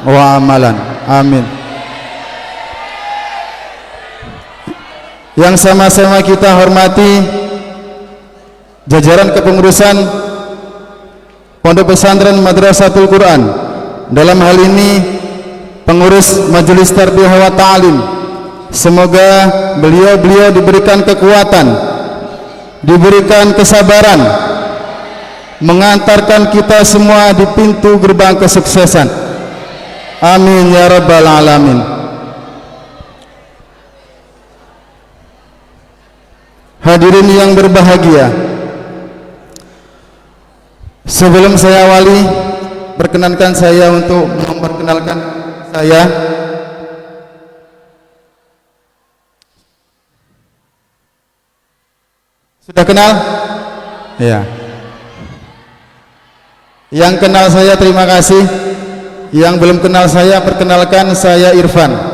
wa amalan. Amin. Yang sama-sama kita hormati jajaran kepengurusan Pondok Pesantren Madrasatul Quran, dalam hal ini pengurus Majelis Tarbiyah wa Ta'lim. Semoga beliau-beliau diberikan kekuatan, diberikan kesabaran, mengantarkan kita semua di pintu gerbang kesuksesan. Amin ya rabbal alamin. Hadirin yang berbahagia, sebelum saya awali, perkenankan saya untuk memperkenalkan saya. Sudah kenal? Ya. Yang kenal saya terima kasih. Yang belum kenal saya, perkenalkan, saya Irfan.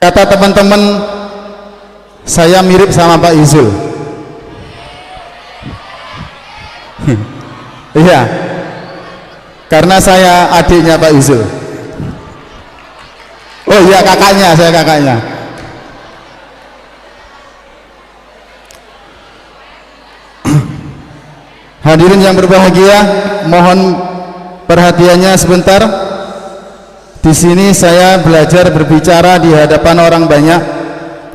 Kata teman-teman, saya mirip sama Pak Izul. Iya, karena saya adiknya Pak Izul. Oh iya, kakaknya, saya kakaknya. Hadirin yang berbahagia, mohon perhatiannya sebentar. Di sini saya belajar berbicara di hadapan orang banyak,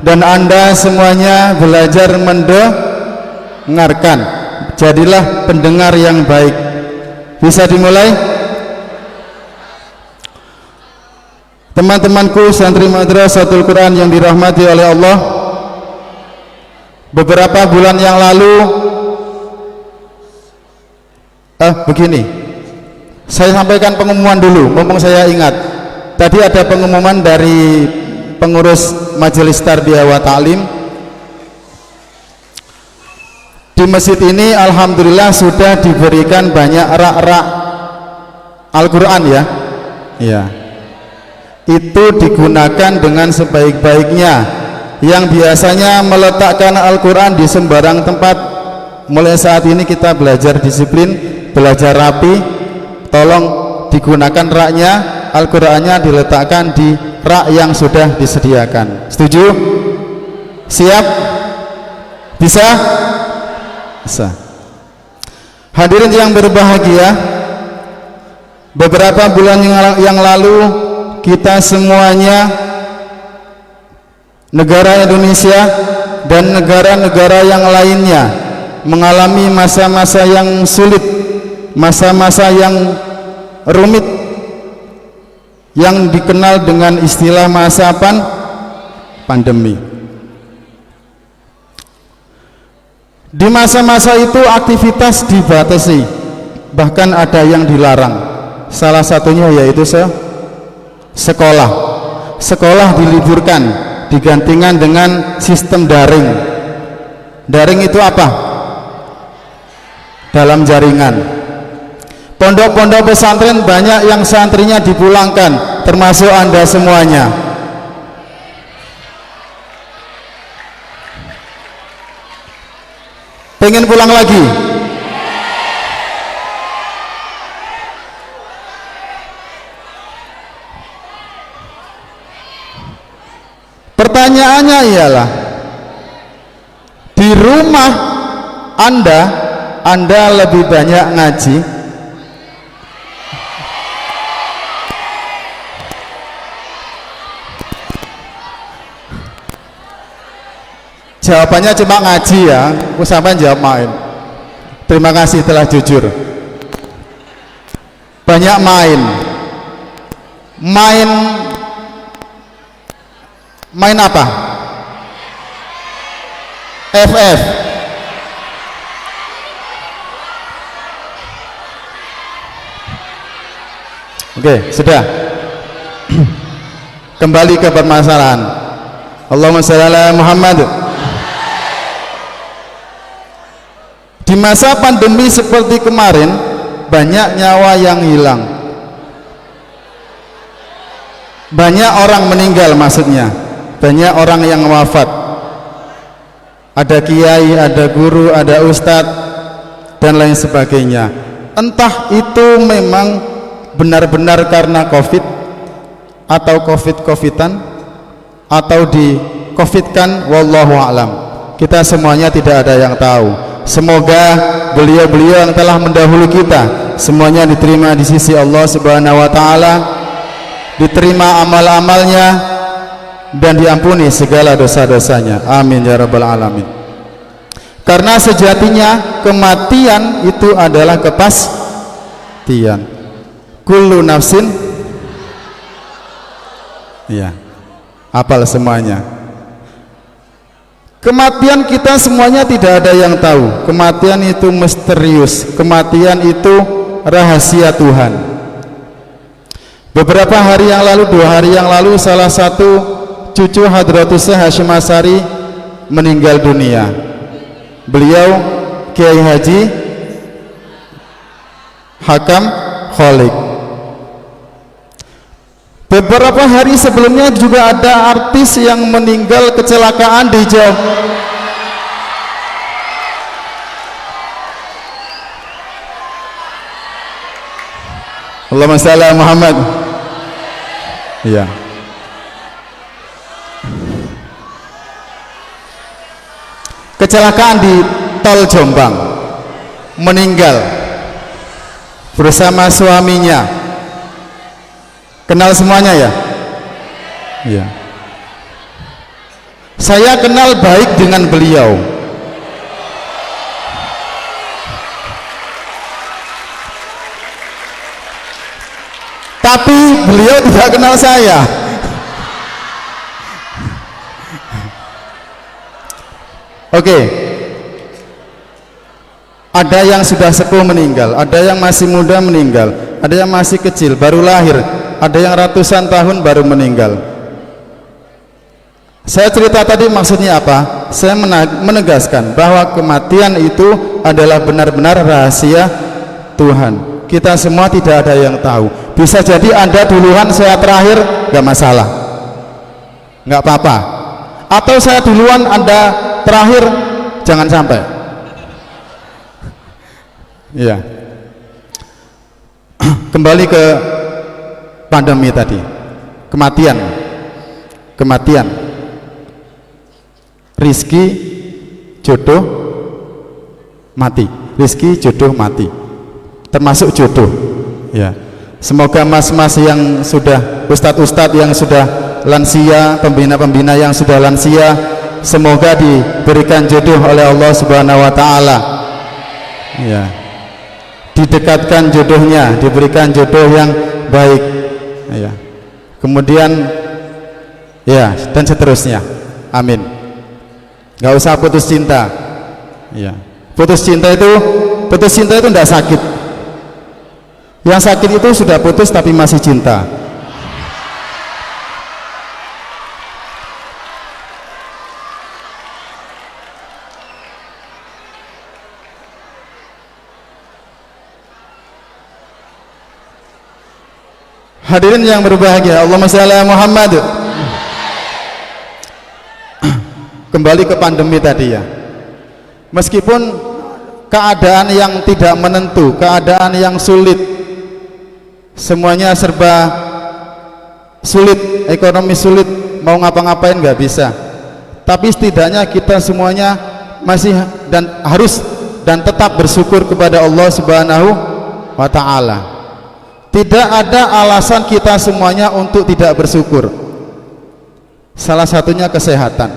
dan Anda semuanya belajar mendengarkan. Jadilah pendengar yang baik. Bisa dimulai? Teman-temanku santri Madrasatul Quran yang dirahmati oleh Allah, beberapa bulan yang lalu begini, saya sampaikan pengumuman dulu, mumpung saya ingat. Tadi ada pengumuman dari pengurus Majelis Tarbiyah wa Ta'lim. Di masjid ini alhamdulillah sudah diberikan banyak rak-rak Al-Quran ya. Iya. Itu digunakan dengan sebaik-baiknya. Yang biasanya meletakkan Al-Quran di sembarang tempat, mulai saat ini kita belajar disiplin, belajar rapi. Tolong digunakan raknya, Al-Qur'annya diletakkan di rak yang sudah disediakan. Setuju? Siap? Bisa? Bisa. Hadirin yang berbahagia, beberapa bulan yang lalu kita semuanya, negara Indonesia dan negara-negara yang lainnya, mengalami masa-masa yang sulit, masa-masa yang rumit, yang dikenal dengan istilah masa pandemi. Di masa-masa itu aktivitas dibatasi, bahkan ada yang dilarang. Salah satunya yaitu sekolah. Sekolah diliburkan, digantikan dengan sistem daring. Daring itu apa? Dalam jaringan. Pondok-pondok pesantren banyak yang santrinya dipulangkan, termasuk Anda semuanya. Pengen pulang lagi? Pertanyaannya ialah, di rumah Anda lebih banyak ngaji Jawabannya cuma ngaji ya, sampai jawab main. Terima kasih telah jujur. Banyak main apa? FF. Oke, sudah. Kembali ke permasalahan. Allahumma shalli ala Muhammad. Di masa pandemi seperti kemarin, banyak nyawa yang hilang, banyak orang meninggal, maksudnya banyak orang yang wafat. ada kiai, ada guru, ada ustadz dan lain sebagainya. Entah itu memang benar-benar karena covid atau covid-covidan atau di covidkan, wallahu a'lam. Kita semuanya tidak ada yang tahu. Semoga beliau-beliau yang telah mendahului kita semuanya diterima di sisi Allah Subhanahu wa taala, diterima amal-amalnya dan diampuni segala dosa-dosanya. Amin ya rabbal alamin. Karena sejatinya kematian itu adalah kepastian. Kullu nafsin, ya, hafal semuanya. Kematian kita semuanya tidak ada yang tahu. Kematian itu misterius. Kematian itu rahasia Tuhan. Beberapa hari yang lalu, 2 hari yang lalu, salah satu cucu Hadratus Syekh Hasyim Asy'ari meninggal dunia. Beliau Kiai Haji Hakam Kholik. Beberapa hari sebelumnya juga ada artis yang meninggal kecelakaan di Jawa. Allahumma shalli ala Muhammad. Iya. Kecelakaan di tol Jombang, meninggal bersama suaminya. Kenal semuanya ya? Iya. Saya kenal baik dengan beliau. Tapi beliau tidak kenal saya. Oke. Ada yang sudah sepuh meninggal, ada yang masih muda meninggal, ada yang masih kecil baru lahir, ada yang ratusan tahun baru meninggal. Saya cerita tadi maksudnya apa? Saya menegaskan bahwa kematian itu adalah benar-benar rahasia Tuhan. Kita semua tidak ada yang tahu. Bisa jadi Anda duluan, saya terakhir, gak masalah, gak apa-apa. Atau saya duluan, Anda terakhir, jangan sampai. Ya. Kembali ke pandemi tadi, kematian, rizki, jodoh, mati, rizki, jodoh, mati, termasuk jodoh. Ya, semoga mas-mas yang sudah, ustadz-ustadz yang sudah lansia, pembina-pembina yang sudah lansia, semoga diberikan jodoh oleh Allah Subhanahu wa taala. Ya, didekatkan jodohnya, diberikan jodoh yang baik. Ya. Kemudian ya, dan seterusnya. Amin. Gak usah putus cinta. Ya. Putus cinta itu tidak sakit. Yang sakit itu sudah putus tapi masih cinta. Hadirin yang berbahagia, Allahumma shalli ala Muhammad. Kembali ke pandemi tadi ya. Meskipun keadaan yang tidak menentu, keadaan yang sulit, semuanya serba sulit, ekonomi sulit, mau ngapa-ngapain nggak bisa. Tapi setidaknya kita semuanya masih dan harus dan tetap bersyukur kepada Allah Subhanahu wa taala. Tidak ada alasan kita semuanya untuk tidak bersyukur. Salah satunya kesehatan.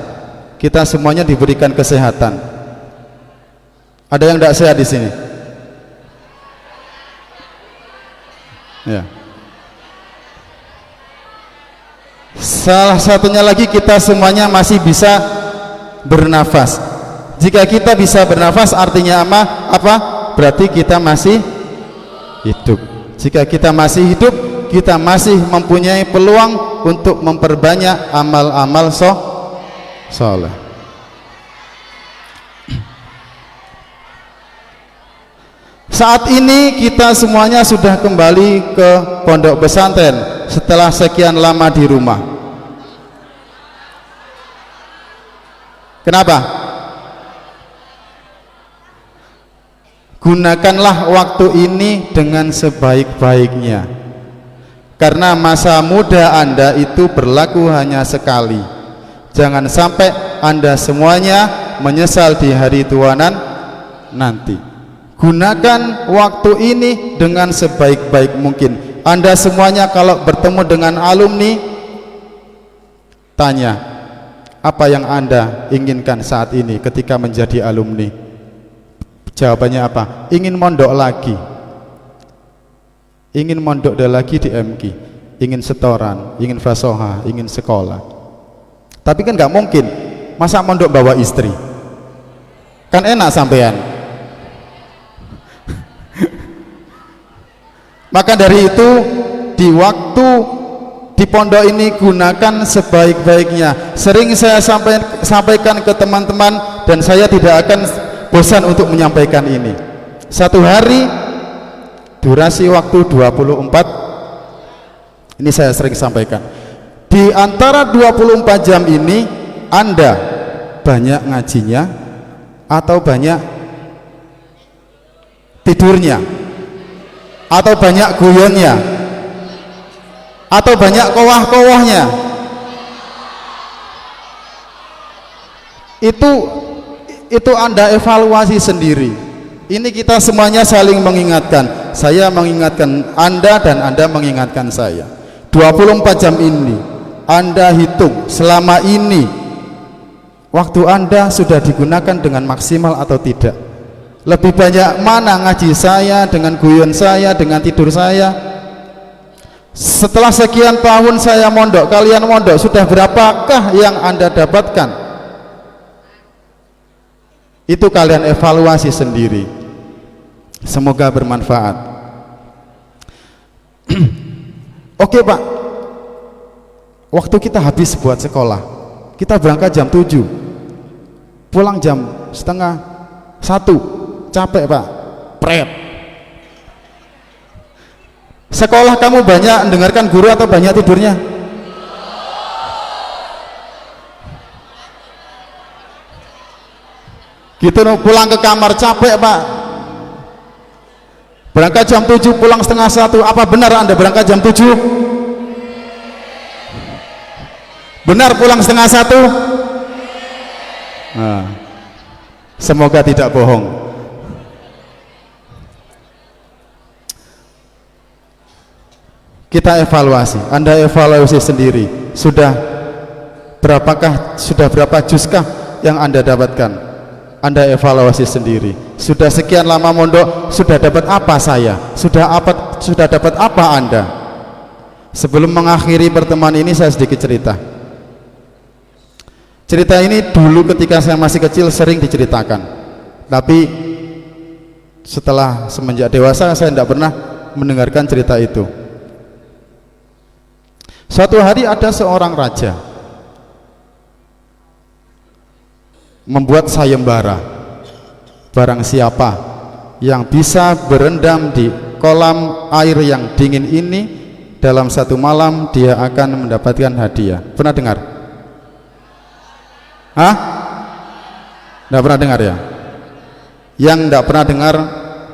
Kita semuanya diberikan kesehatan. Ada yang tidak sehat di sini? Ya. Salah satunya lagi, kita semuanya masih bisa bernafas. Jika kita bisa bernafas artinya apa? Berarti kita masih hidup. Jika kita masih hidup, kita masih mempunyai peluang untuk memperbanyak amal-amal soleh. Saat ini kita semuanya sudah kembali ke pondok pesantren setelah sekian lama di rumah. Kenapa? Gunakanlah waktu ini dengan sebaik-baiknya, karena masa muda Anda itu berlaku hanya sekali. Jangan sampai Anda semuanya menyesal di hari tuanan nanti. Gunakan waktu ini dengan sebaik-baik mungkin. Anda semuanya kalau bertemu dengan alumni, tanya, apa yang Anda inginkan saat ini ketika menjadi alumni? Jawabannya apa? Ingin mondok lagi, ingin mondok lagi di MQ, ingin setoran, ingin fasoha, ingin sekolah. Tapi kan nggak mungkin, masa mondok bawa istri? Kan enak sampean. Maka dari itu, di waktu di pondok ini gunakan sebaik-baiknya. Sering saya sampaikan ke teman-teman, dan saya tidak akan bosan untuk menyampaikan ini. Satu hari durasi waktu 24, ini saya sering sampaikan. Di antara 24 jam ini Anda banyak ngajinya atau banyak tidurnya, atau banyak guyonnya, atau banyak kowah-kowahnya? Itu Anda evaluasi sendiri. Ini kita semuanya saling mengingatkan. Saya mengingatkan Anda dan Anda mengingatkan saya. 24 jam ini Anda hitung, selama ini waktu Anda sudah digunakan dengan maksimal atau tidak? Lebih banyak mana ngaji saya dengan guyon saya, dengan tidur saya? Setelah sekian tahun saya mondok, kalian mondok, sudah berapakah yang Anda dapatkan? Itu kalian evaluasi sendiri. Semoga bermanfaat. Oke Pak, waktu kita habis buat sekolah. Kita berangkat jam 7, pulang jam setengah 1. Capek Pak, pret. Sekolah kamu banyak mendengarkan guru atau banyak tidurnya? Gitu, pulang ke kamar capek Pak. Berangkat jam 7, pulang setengah 1. Apa benar Anda berangkat jam 7? Benar pulang setengah 1? Nah, semoga tidak bohong. Kita evaluasi, Anda evaluasi sendiri. Sudah berapa juskah yang Anda dapatkan? Anda evaluasi sendiri. Sudah sekian lama mondok, sudah dapat apa saya? Sudah dapat apa Anda? Sebelum mengakhiri pertemuan ini, saya sedikit cerita. Cerita ini dulu ketika saya masih kecil sering diceritakan, tapi semenjak dewasa saya tidak pernah mendengarkan cerita itu. Suatu hari ada seorang raja membuat sayembara. Barang siapa yang bisa berendam di kolam air yang dingin ini dalam satu malam, dia akan mendapatkan hadiah. Pernah dengar? Hah? Tidak pernah dengar ya? Yang tidak pernah dengar,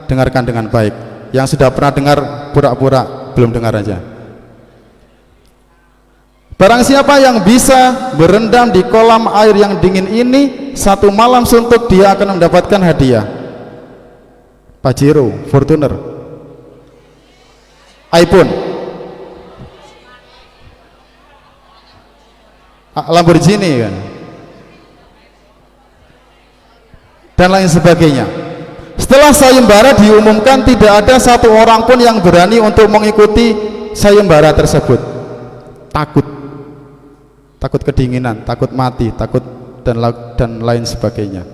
dengarkan dengan baik. Yang sudah pernah dengar, pura-pura belum dengar aja. Barang siapa yang bisa berendam di kolam air yang dingin ini satu malam suntuk, dia akan mendapatkan hadiah. Pajero, Fortuner, iPhone, Lamborghini kan, dan lain sebagainya. Setelah sayembara diumumkan, tidak ada satu orang pun yang berani untuk mengikuti sayembara tersebut. Takut kedinginan, takut mati, takut dan lain sebagainya.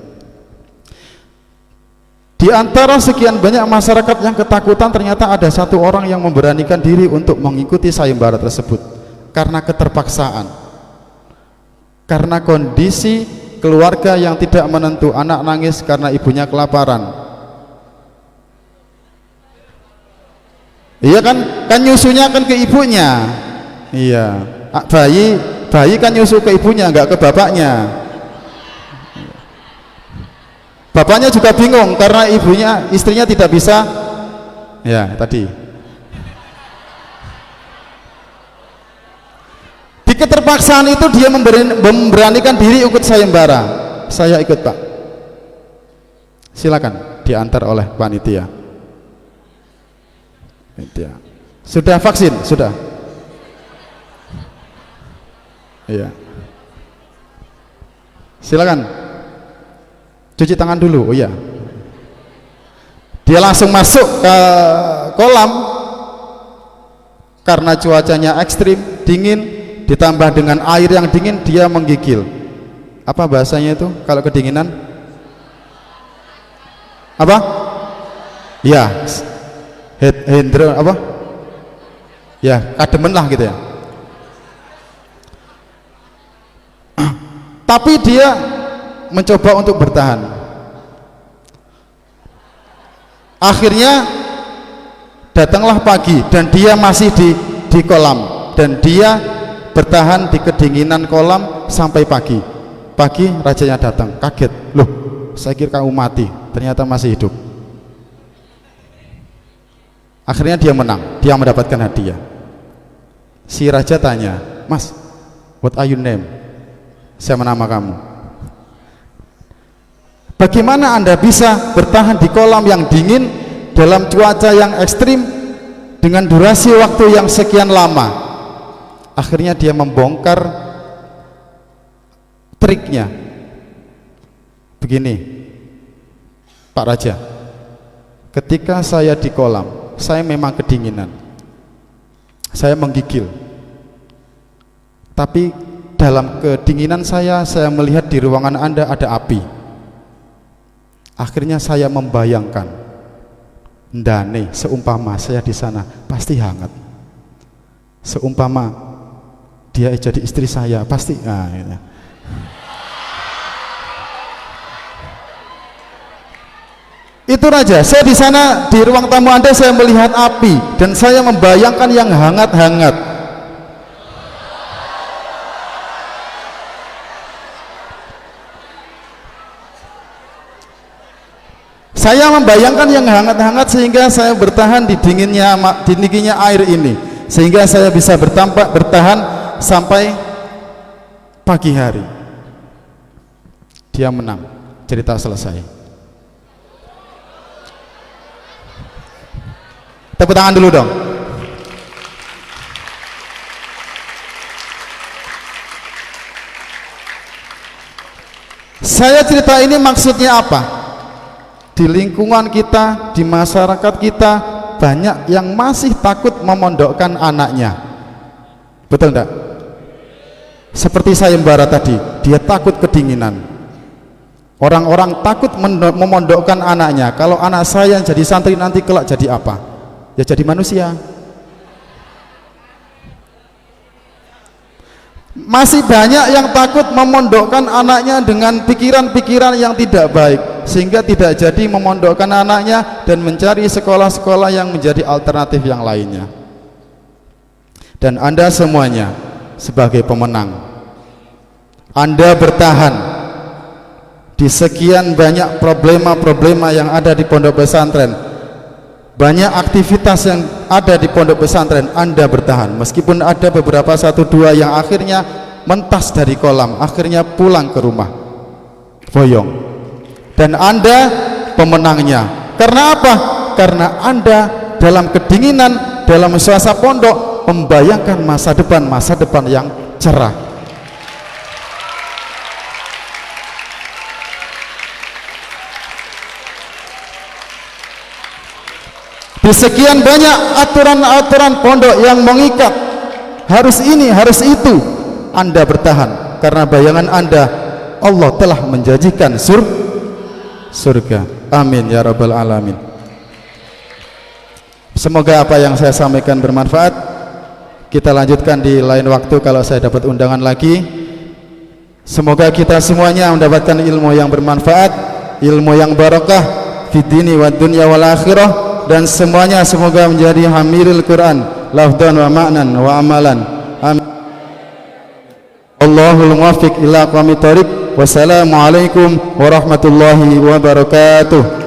Di antara sekian banyak masyarakat yang ketakutan, ternyata ada satu orang yang memberanikan diri untuk mengikuti sayembara tersebut karena keterpaksaan, karena kondisi keluarga yang tidak menentu. Anak nangis karena ibunya kelaparan. Iya kan nyusunya kan ke ibunya. Iya, bayi kan nyusu ke ibunya, enggak ke bapaknya. Bapaknya juga bingung karena istrinya tidak bisa, ya tadi. Di keterpaksaan itu dia memberanikan diri ikut sayembara. Saya ikut Pak. Silakan diantar oleh panitia. Sudah vaksin? Sudah. Iya. Silakan. Cuci tangan dulu. Oh iya. Dia langsung masuk ke kolam karena cuacanya ekstrim, dingin, ditambah dengan air yang dingin, dia menggigil. Apa bahasanya itu kalau kedinginan? Apa? Ya, hendro apa? Ya, kademen lah gitu ya. Tapi dia mencoba untuk bertahan. Akhirnya datanglah pagi dan dia masih di kolam, dan dia bertahan di kedinginan kolam sampai pagi. Pagi rajanya datang, kaget, loh saya kira kamu mati, ternyata masih hidup. Akhirnya dia menang, dia mendapatkan hadiah. Si raja tanya, Mas, what are your name? Siapa nama kamu? Bagaimana Anda bisa bertahan di kolam yang dingin dalam cuaca yang ekstrim dengan durasi waktu yang sekian lama? Akhirnya dia membongkar triknya. Begini, Pak Raja, ketika saya di kolam, saya memang kedinginan, saya menggigil, tapi dalam kedinginan saya melihat di ruangan Anda ada api. Akhirnya saya membayangkan, ndane seumpama saya di sana pasti hangat, seumpama dia jadi istri saya pasti, nah, gitu. Itu Raja, saya di sana di ruang tamu Anda saya melihat api dan saya membayangkan yang hangat-hangat. Saya membayangkan yang hangat-hangat sehingga saya bertahan di dinginnya air ini, sehingga saya bisa bertahan sampai pagi hari. Dia menang, cerita selesai. Tepuk tangan dulu dong. Saya cerita ini maksudnya apa? Di lingkungan kita, di masyarakat kita, banyak yang masih takut memondokkan anaknya. Betul enggak? Seperti sayembara tadi, dia takut kedinginan. Orang-orang takut memondokkan anaknya. Kalau anak saya yang jadi santri nanti kelak jadi apa? Ya jadi manusia. Masih banyak yang takut memondokkan anaknya dengan pikiran-pikiran yang tidak baik, sehingga tidak jadi memondokkan anaknya dan mencari sekolah-sekolah yang menjadi alternatif yang lainnya. Dan Anda semuanya sebagai pemenang, Anda bertahan di sekian banyak problema-problema yang ada di pondok pesantren, banyak aktivitas yang ada di pondok pesantren. Anda bertahan meskipun ada beberapa satu dua yang akhirnya mentas dari kolam, akhirnya pulang ke rumah boyong, dan Anda pemenangnya. Karena apa? Karena Anda dalam kedinginan, dalam suasana pondok membayangkan masa depan yang cerah. Di sekian banyak aturan-aturan pondok yang mengikat, harus ini, harus itu, Anda bertahan karena bayangan Anda Allah telah menjanjikan surga. Amin ya rabbal alamin. Semoga apa yang saya sampaikan bermanfaat. Kita lanjutkan di lain waktu kalau saya dapat undangan lagi. Semoga kita semuanya mendapatkan ilmu yang bermanfaat, ilmu yang barakah fid dini wad dunya wal akhirah, dan semuanya semoga menjadi hamilul Quran lafdan wa ma'nan wa amalan. Amin. Allahul muwaffiq ila aqwamit thoriq. Wassalamualaikum warahmatullahi wabarakatuh.